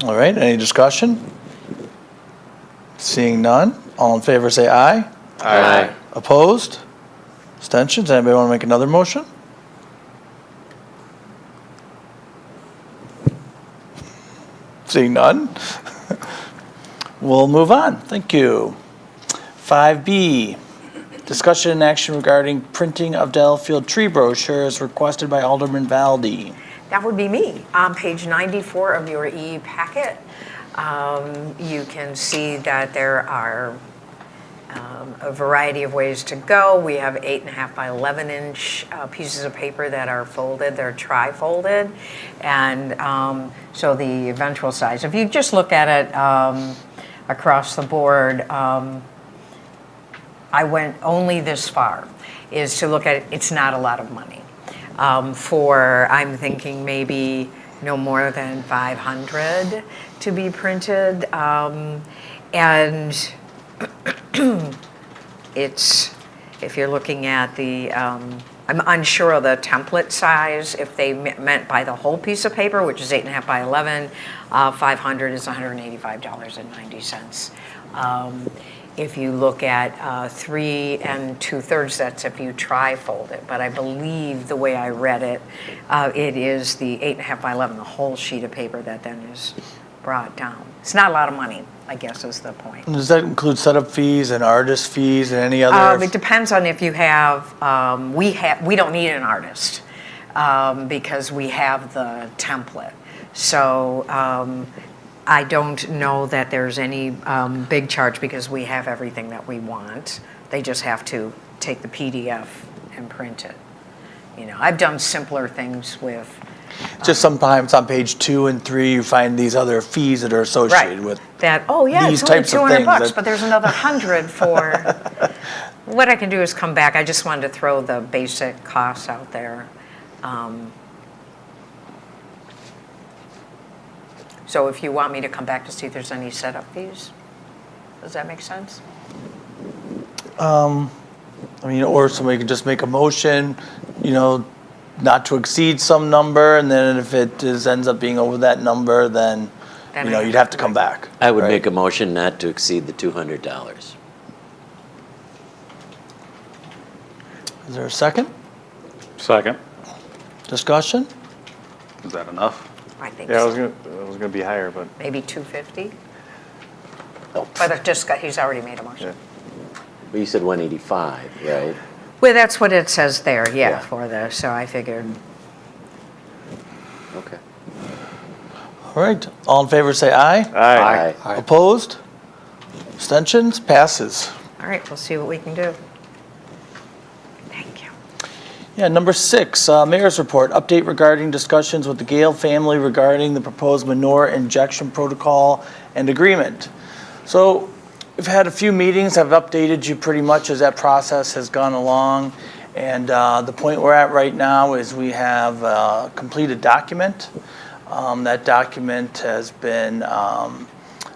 All right, any discussion? Seeing none, all in favor say aye. Aye. Opposed? Abstentions? Anybody want to make another motion? Seeing none? We'll move on. Thank you. 5B, discussion and action regarding printing of Delafield tree brochures requested by Alderman Valdy. That would be me. On page 94 of your e-packet, you can see that there are a variety of ways to go. We have 8.5 by 11 inch pieces of paper that are folded. They're tri-folded. And so the eventual size, if you just look at it across the board, I went only this far, is to look at it. It's not a lot of money. I'm thinking maybe no more than 500 to be printed. And it's, if you're looking at the, I'm unsure of the template size, if they meant by the whole piece of paper, which is 8.5 by 11, 500 is $185.90. If you look at 3 2/3, that's if you tri-fold it. But I believe the way I read it, it is the 8.5 by 11, the whole sheet of paper that then is brought down. It's not a lot of money, I guess is the point. And does that include setup fees and artist fees and any other? It depends on if you have, we don't need an artist because we have the template. So I don't know that there's any big charge because we have everything that we want. They just have to take the PDF and print it. You know, I've done simpler things with. Just sometimes on page 2 and 3, you find these other fees that are associated with. That, oh yeah, these it's only types of $200, things but there's another 100 for. What I can do is come back. I just wanted to throw the basic costs out there. So if you want me to come back to see if there's any setup fees, does that make sense? I mean, or somebody could just make a motion, you know, not to exceed some number, and then if it ends up being over that number, then, Then you know, I you'd have have to to come back. I would right? make a motion not to exceed the $200. Is there a second? Second. Discussion? Is that enough? I think Yeah, I was so. gonna be higher, but Maybe 250? But it just got, he's already made a motion. yeah. But you said 185, right? Well, that's what it says there, Yeah. yeah, for the, so I figured, Okay. All right, all in favor say aye. Aye. Aye. Opposed? Abstentions? Passes. all right, we'll see what we can do. Thank you. Yeah, number 6, Mayor's Report, update regarding discussions with the Gale family regarding the proposed manure injection protocol and agreement. So we've had a few meetings, I've updated you pretty much as that process has gone along. And the point we're at right now is we have a completed document. That document has been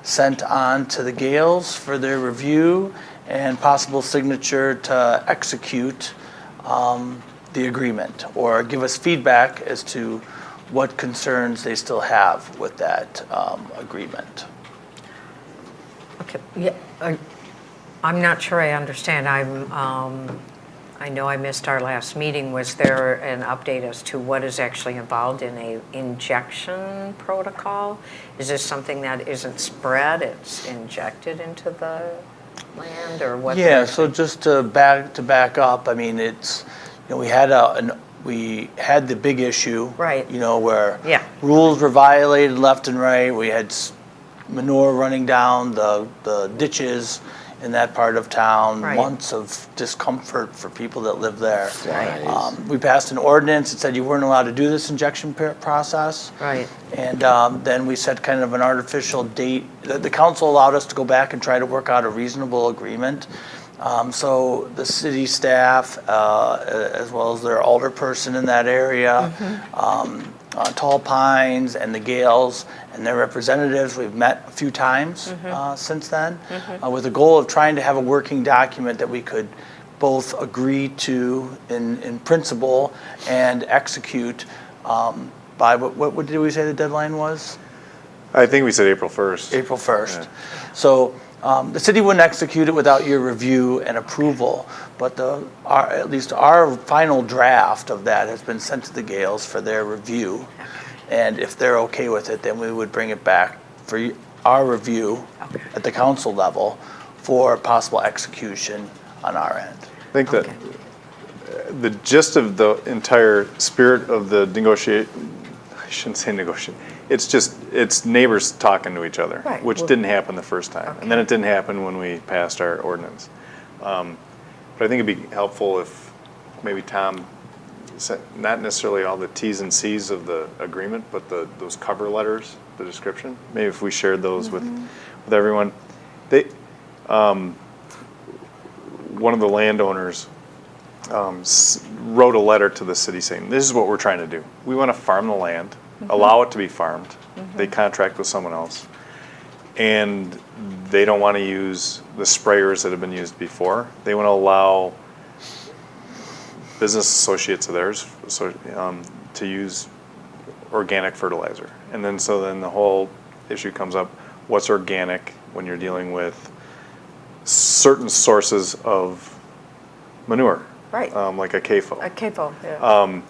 sent on to the Gales for their review and possible signature to execute the agreement or give us feedback as to what concerns they still have with that agreement. Okay, yeah, I'm not sure I understand. I know I missed our last meeting. Was there an update as to what is actually involved in a injection protocol? Is this something that isn't spread, it's injected into the land, or what? Yeah, so just to back up, I mean, it's, you know, we had the big issue. Right. You know, where Yeah. rules were violated left and right. We had manure running down the ditches in that part of town. Right. Months of discomfort for people that live there. Right. We passed an ordinance that said you weren't allowed to do this injection process. Right. And then we set kind of an artificial date. The council allowed us to go back and try to work out a reasonable agreement. So the city staff, as well as their alderperson in that area, Tall Pines and the Gales and their representatives, we've met a few times since then, with the goal of trying to have a working document that we could both agree to in principle and execute by, what did we say the deadline was? I think we said April 1st. April 1st. Yeah. So the city wouldn't execute it without your review and approval, but at least our final draft of that has been sent to the Gales for their review. And if they're okay with it, then we would bring it back for our review at the council level for possible execution on our end. I think that the gist of the entire spirit of the negotiate, I shouldn't say negotiate, it's neighbors talking to each other, Right. which didn't happen the first time. And then it didn't happen when we passed our ordinance. But I think it'd be helpful if maybe Tom, not necessarily all the T's and C's of the agreement, but those cover letters, the description, maybe if we shared those with everyone. One of the landowners wrote a letter to the city saying, this is what we're trying to do. We want to farm the land, allow it to be farmed. They contract with someone else. And they don't want to use the sprayers that have been used before. They want to allow business associates of theirs to use organic fertilizer. And then the whole issue comes up, what's organic when you're dealing with certain sources of manure? Right. Like a CAFO. A CAFO, yeah.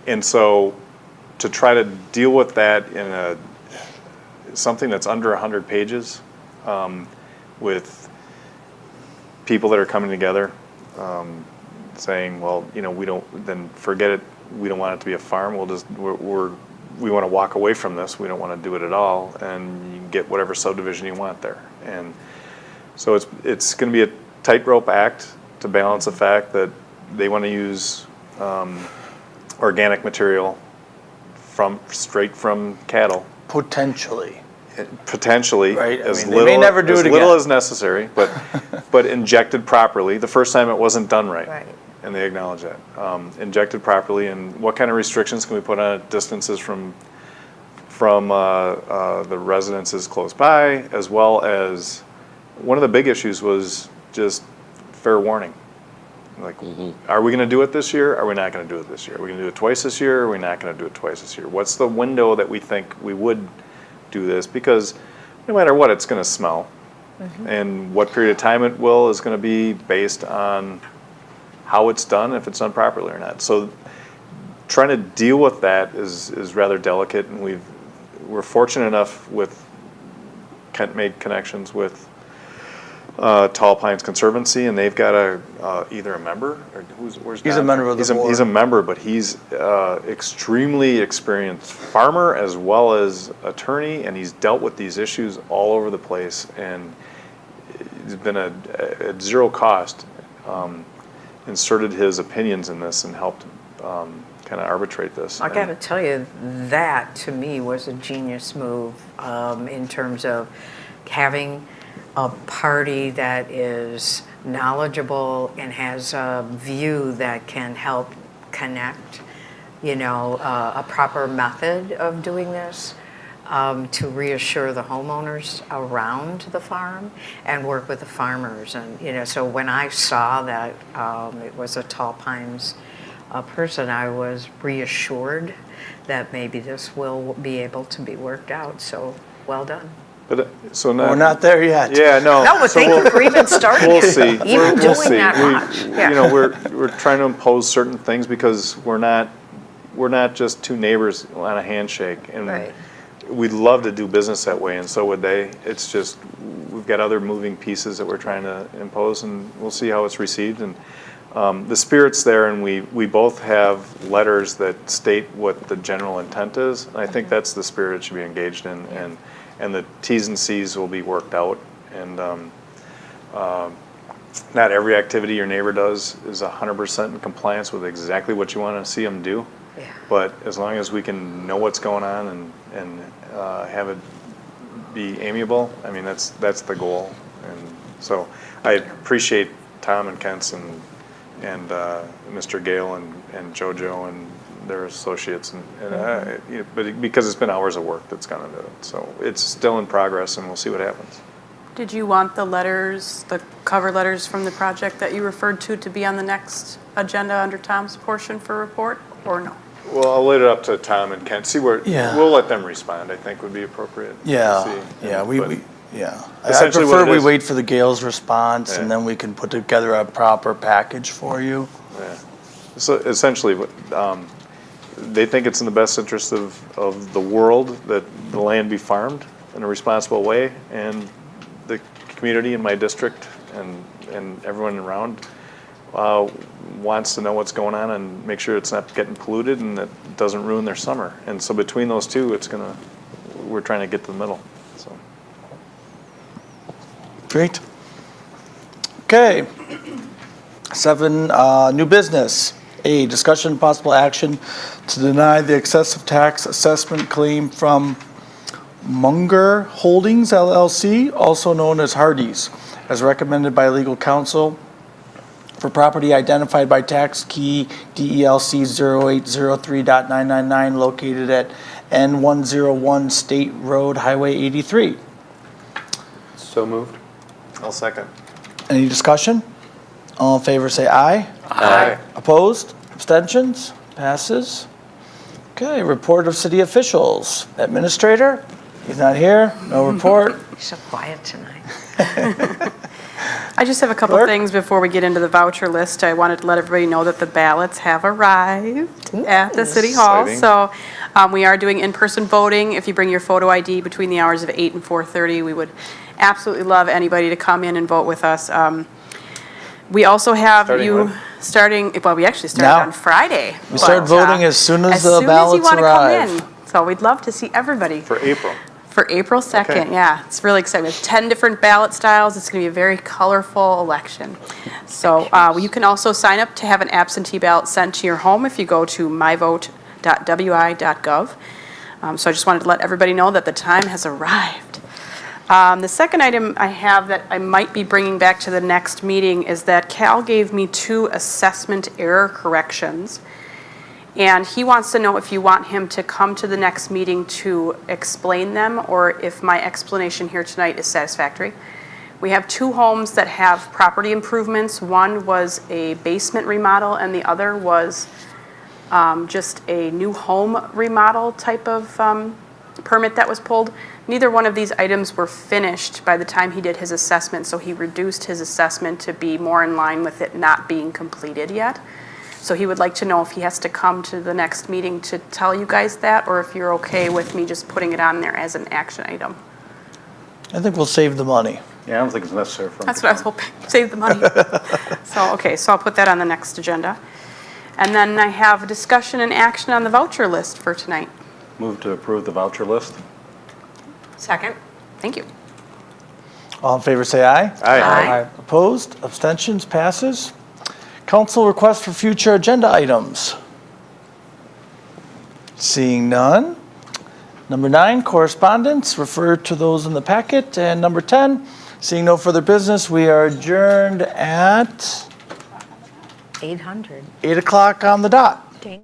And so to try to deal with that in something that's under 100 pages, with people that are coming together, saying, well, you know, we don't, then forget it, we don't want it to be a farm, we want to walk away from this, we don't want to do it at all, and you can get whatever subdivision you want there. And so it's going to be a tightrope act to balance the fact that they want to use organic material straight from cattle. Potentially. Potentially, Right, I as mean, they may never do it little again. as necessary, but injected properly. The first time it wasn't done right, Right. and they acknowledge that. Injected properly, and what kind of restrictions can we put on it? Distances from the residences close by, as well as one of the big issues was just fair warning. Like, are we going to do it this year? Are we not going to do it this year? Are we going to do it twice this year? Or are we not going to do it twice this year? What's the window that we think we would do this? Because no matter what, it's going to smell. And what period of time it will is going to be based on how it's done, if it's done properly or not. So trying to deal with that is rather delicate, and we're fortunate enough with Kent made connections with Tall Pines Conservancy, and they've got either a member or where's He's Don? a member of the board. He's a member, but he's extremely experienced farmer as well as attorney, and he's dealt with these issues all over the place, and he's been at zero cost inserted his opinions in this and helped kind of arbitrate this. I got to tell you, that to me was a genius move in terms of having a party that is knowledgeable and has a view that can help connect, a proper method of doing this to reassure the homeowners around the farm and work with the farmers. And, so when I saw that it was a Tall Pines person, I was reassured that maybe this will be able to be worked out. So well done. But so now We're not there yet. Yeah, no. No, but so thank you for even starting We'll it. see. Even We'll doing see. that much. Yeah. We're trying to impose certain things because we're not just two neighbors on a handshake, and Right. we'd love to do business that way, and so would they. It's just we've got other moving pieces that we're trying to impose, and we'll see how it's received. And the spirit's there, and we both have letters that state what the general intent is. And I think that's the spirit it should be engaged in, and the T's and C's will be worked out. And not every activity your neighbor does is 100% in compliance with exactly what you want to see them do. Yeah. But as long as we can know what's going on and have it be amiable, I mean, that's the goal. And so I appreciate Tom and Kent's and Mr. Gale and JoJo and their associates, but because it's been hours of work that's gone into it. So it's still in progress, and we'll see what happens. Did you want the letters, the cover letters from the project that you referred to be on the next agenda under Tom's portion for report, or no? Well, I'll leave it up to Tom and Kent. See where Yeah. we'll let them respond. I think would be appropriate. Yeah, See. yeah, But I essentially what prefer it we is- wait for the Gale's response, and Yeah. then we can put together a proper package for you. Yeah. So essentially, they think it's in the best interest of the world that the land be farmed in a responsible way, and the community in my district and everyone around wants to know what's going on and make sure it's not getting polluted and that it doesn't ruin their summer. And so between those two, we're trying to get to the middle. So. Great. Okay. 7, new business. A, discussion and possible action to deny the excessive tax assessment claim from Munger Holdings LLC, also known as Hardee's, as recommended by legal counsel for property identified by tax key DELC 0803.999 located at N101 State Road Highway 83. So moved. I'll second. Any discussion? All in favor say aye. Aye. Opposed? Abstentions? Passes. Okay, report of city officials. Administrator? He's not here. No report. You're so quiet tonight. I just have a couple Clerk? things before we get into the voucher list. I wanted to let everybody know that the ballots have arrived at the City Hall. Exciting. So we are doing in-person voting. If you bring your photo ID between the hours of 8 and 4:30, we would absolutely love anybody to come in and vote with us. We also have Starting you when? starting, well, we actually started Now. on Friday. We start voting as soon as the you ballots wanna arrive. come in. So we'd love to see everybody. For April. For April 2nd, Okay. yeah. It's really exciting. We have 10 different ballot styles. It's going to be a very colorful election. So you can also sign up to have an absentee ballot sent to your home if you go to myvote.wi.gov. So I just wanted to let everybody know that the time has arrived. The second item I have that I might be bringing back to the next meeting is that Cal gave me 2 assessment error corrections. And he wants to know if you want him to come to the next meeting to explain them, or if my explanation here tonight is satisfactory. We have 2 homes that have property improvements. One was a basement remodel and the other was just a new home remodel type of permit that was pulled. Neither one of these items were finished by the time he did his assessment, so he reduced his assessment to be more in line with it not being completed yet. So he would like to know if he has to come to the next meeting to tell you guys that, or if you're okay with me just putting it on there as an action item. I think we'll save the money. Yeah, I don't think it's necessary for them. That's what I was hoping, save the money. So, okay, so I'll put that on the next agenda. And then I have a discussion and action on the voucher list for tonight. Move to approve the voucher list. Second? Thank you. All in favor, say aye. Aye. Opposed, abstentions, passes. Council request for future agenda items. Seeing none. Number 9, correspondence, refer to those in the packet. And number 10, seeing no further business, we are adjourned at 800. 8 o'clock on the dot. Ding.